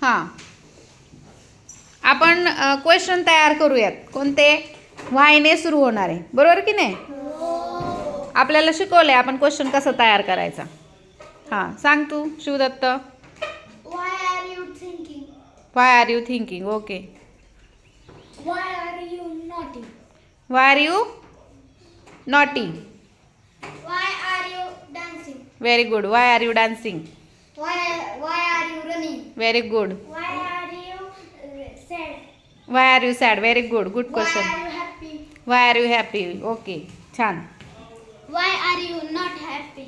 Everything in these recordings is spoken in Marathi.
हां, आपण क्वेश्चन तयार करूयात. कोणते? व्हायने सुरू होणारे, बरोबर की नाही? आपल्याला शिकवलंय आपण क्वेश्चन कसं तयार करायचा. हां, सांग तू Shivdatta. Why are you thinking? Why are you thinking? Okay. Why are you naughty? Why are you naughty? Why are you dancing? Very good. Why are you dancing? Why are you running? Very good. Why are you sad? Why are you sad? Very good. Good Why question. are you happy? Why are you happy? Okay, छान. Why are you not happy?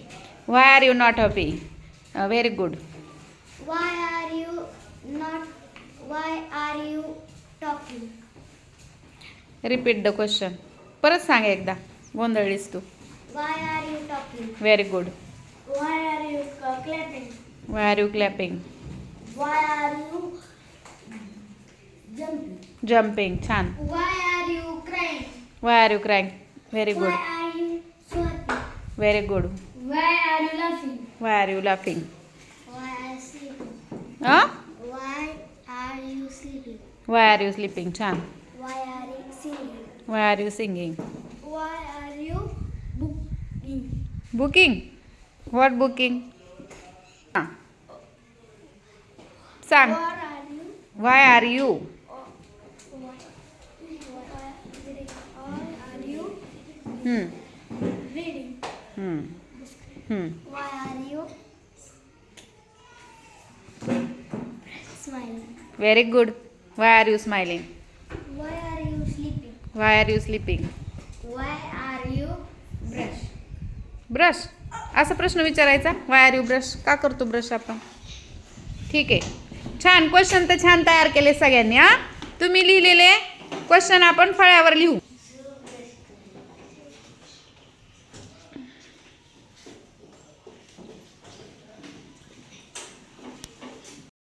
Why are you not happy? Very good. Why are you not? Why are you talking? Repeat the question. परत सांग एकदा, गोंधळलीस तू. Why are you talking? Very good. Why are you clapping? Why are you clapping? Why are you jumping? Jumping. छान. Why are you crying? Why are you crying? Very Why good. are you so happy? Very good. Why are you laughing? Why are you laughing? Why are you sleeping? Why Why are you sleeping? Are you sleeping? छान. Why are you singing? Why are you singing? Why are you booking? Booking? What booking? हां, सांग. What are you? Why are you? Why are you reading? Why are you smiling? Very good. Why are you smiling? Why are you sleeping? Why are you sleeping? Why are you brush? Brush? असा प्रश्न विचारायचा. Why are you brush? का करतो ब्रश आपण? ठीक आहे, छान. क्वेश्चन तर छान तयार केले सगळ्यांनी. हां, तुम्ही लिहिलेले क्वेश्चन आपण फळ्यावर लिहू.